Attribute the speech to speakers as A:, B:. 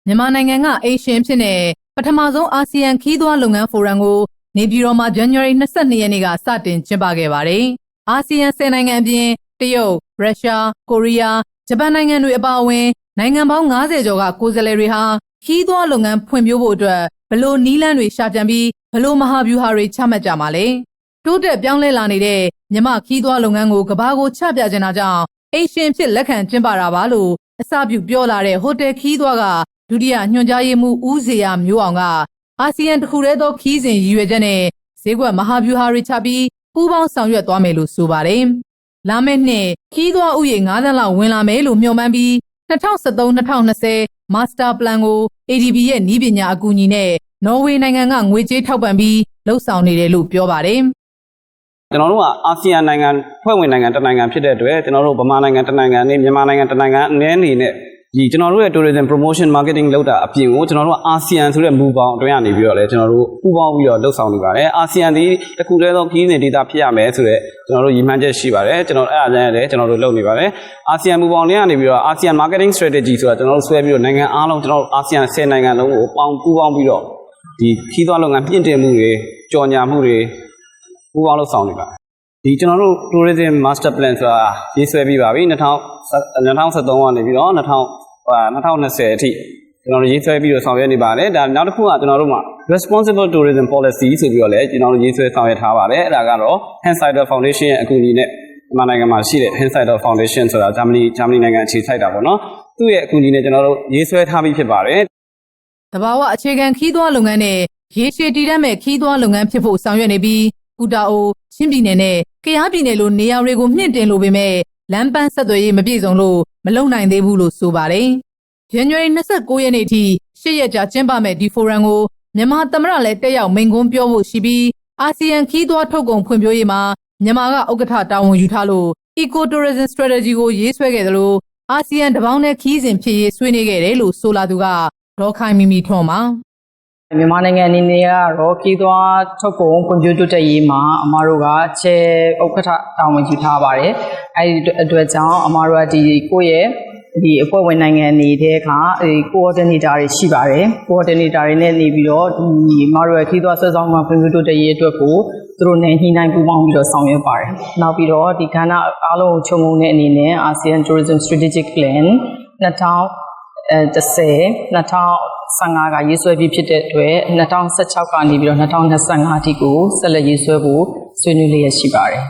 A: မြန်မာနိုင်ငံကအိမ်ရှင်ဖြစ်တဲ့ပထမဆုံးအာဆီယံခီးသွွားလုပ်ငန်းဖိုရမ်ကိုနေပြည်တော်မှာဇန်နဝါရီ22ရက်နေ့ကစတင်ကျင်းပခဲ့ပါတယ်။အာဆီယံ10နိုင်ငံအပြင်တရုတ်၊ရုရှား၊ကိုရီးယား၊ဂျပန်နိုင်ငံတွေအပါအဝင်နိုင်ငံပေါင်း90ကျော်ကကိုယ်စားလှယ်တွေဟာခီးသွွားလုပ်ငန်းဖွံ့ဖြိုးဖို့အတွက်ဘလို့နီးလန်းတွေရှာကြံပြီးဘလို့မဟာဗျူဟာတွေချမှတ်ကြမှာလဲ။တိုးတက်ပြောင်းလဲလာနေတဲ့မြမခီးသွွားလုပ်ငန်းကိုကဘာကိုချပြချင်တာကြောင့်အိမ်ရှင်ဖြစ်လက်ခံကျင်းပတာပါလို့အစပြုပြောလာတဲ့ဟိုတယ်ခီးသွွားကဒုတိယညွှန်ကြားရေးမှူးဦးဇေယျမျိုးအောင်ကအာဆီယံတစ်ခုတည်းသောခီးစဉ်ရည်ရွယ်ချက်နဲ့ဈေးကွက်မဟာဗျူဟာတွေချပြီးပူးပေါင်းဆောင်ရွက်သွားမယ်လို့ဆိုပါတယ်။လာမယ့်နှစ်ခီးသွွားဥယျာဉ်9သန်းလောက်ဝင်လာမယ်လို့မျှော်မှန်းပြီး2013-2020 Master Plan ကို ADB ရဲ့နည်းပညာအကူအညီနဲ့နော်ဝေနိုင်ငံကငွေကြေးထောက်ပံ့ပြီးလှုပ်ဆောင်နေတယ်လို့ပြောပါတယ်
B: ။ကျွန်တော်တို့ကအာဆီယံနိုင်ငံဖွဲ့ဝင်နိုင်ငံတစ်နိုင်ငံဖြစ်တဲ့အတွက်ကျွန်တော်တို့ဗမာနိုင်ငံတစ်နိုင်ငံနဲ့မြန်မာနိုင်ငံတစ်နိုင်ငံအနည်းအနေနဲ့ဒီကျွန်တော်တို့ရဲ့ tourism promotion marketing လုပ်တာအပြင်ကိုကျွန်တော်တို့အာဆီယံဆိုတဲ့မူပေါင်းအတွင်းကနေပြီးတော့လည်းကျွန်တော်တို့ပူးပေါင်းပြီးတော့လှုပ်ဆောင်နေပါတယ်အာဆီယံဒီတစ်ခုတည်းသောခီးစဉ်ဒေသဖြစ်ရမယ်ဆိုတဲ့ကျွန်တော်တို့ရည်မှန်းချက်ရှိပါတယ်ကျွန်တော်အဲ့ဒါလည်းကျွန်တော်တို့လုပ်နေပါတယ်အာဆီယံမူပေါင်းတွေကနေပြီးတော့အာဆီယံ marketing strategy ဆိုတာကျွန်တော်တို့ဆွဲပြီးတော့နိုင်ငံအားလုံးကျွန်တော်တို့အာဆီယံ10နိုင်ငံလုံးကိုပူးပေါင်းပြီးတော့ဒီခီးသွွားလုပ်ငန်းမြင့်တင်မှုတွေကြော်ညာမှုတွေပူးပေါင်းလှုပ်ဆောင်နေပါတယ်ဒီကျွန်တော်တို့ tourism master plan ဆိုတာရေးဆွဲပြီးပါပြီ2013ကနေပြီးတော့2020အထိကျွန်တော်တို့ရေးဆွဲပြီးတော့ဆောင်ရွက်နေပါတယ်ဒါနောက်တစ်ခုကကျွန်တော်တို့မှာ responsible tourism policy ဆိုပြီးတော့လည်းကျွန်တော်တို့ရေးဆွဲဆောင်ရွက်ထားပါတယ်အဲ့ဒါကတော့ Hansider Foundation ရဲ့အကူအညီနဲ့မြန်မာနိုင်ငံမှာရှိတဲ့ Hansider Foundation ဆိုတာဂျာမနီနိုင်ငံအခြေစိုက်တာပေါ့နော်သူ့ရဲ့အကူအညီနဲ့ကျွန်တော်တို့ရေးဆွဲထားပြီးဖြစ်ပါတယ်
A: တဘာဝအခြေခံခီးသွွားလုပ်ငန်းနဲ့ရေရှည်တည်တံ့မဲ့ခီးသွွားလုပ်ငန်းဖြစ်ဖို့ဆောင်ရွက်နေပြီးကူတာအိုချင်းပြည်နယ်နဲ့ကယားပြည်နယ်လိုနေရာတွေကိုမြင့်တင်လိုပေမဲ့လမ်းပန်းဆက်သွယ်ရေးမပြည့်စုံလို့မလုံနိုင်သေးဘူးလို့ဆိုပါတယ်။ဇန်နဝါရီ29ရက်နေ့ထိ10ရက်ကြာကျင်းပမဲ့ဒီဖိုရမ်ကိုမြန်မာသမ္မတလည်းတက်ရောက်မိန့်ခွန်းပြောဖို့ရှိပြီးအာဆီယံခီးသွွားထုတ်ကုန်ဖွံ့ဖြိုးရေးမှာမြန်မာကဥက္ကဋ္ဌတာဝန်ယူထားလို့ Eco Tourism Strategy ကိုရေးဆွဲခဲ့တယ်လို့အာဆီယံတပေါင်းနဲ့ခီးစဉ်ဖြစ်ရေးဆွေးနွေးခဲ့တယ်လို့ဆိုလာသူကဒေါ်ခိုင်မီမီထွန်းပါ
C: မြန်မာနိုင်ငံအနေနဲ့ကတော့ခီးသွွားထုတ်ကုန်ဖွံ့ဖြိုးတိုးတက်ရေးမှာအမားတို့ကချဲဥက္ကဋ္ဌတာဝန်ယူထားပါတယ်အဲဒီအတွက်ကြောင့်အမားတို့ကကိုယ့်ရဲ့ဒီအဖွဲ့ဝင်နိုင်ငံနေတဲ့အခါcoordinator တွေရှိပါတယ် coordinator တွေနဲ့နေပြီးတော့ဒီအမားတို့ရဲ့ခီးသွွားဆွဲဆောင်မှုဖွံ့ဖြိုးတိုးတက်ရေးအတွက်ကိုသူတို့နဲ့ညှိနှိုင်းပူးပေါင်းပြီးတော့ဆောင်ရွက်ပါတယ်နောက်ပြီးတော့ဒီကဏ္ဍအားလုံးကိုခြုံငုံတဲ့အနေနဲ့ ASEAN Tourism Strategic Plan 2015ကရေးဆွဲပြီးဖြစ်တဲ့အတွက်2016ကနေပြီးတော့2025အထိကိုဆက်လက်ရေးဆွဲဖို့ဆွေးနွေးလျက်ရှိပါတယ်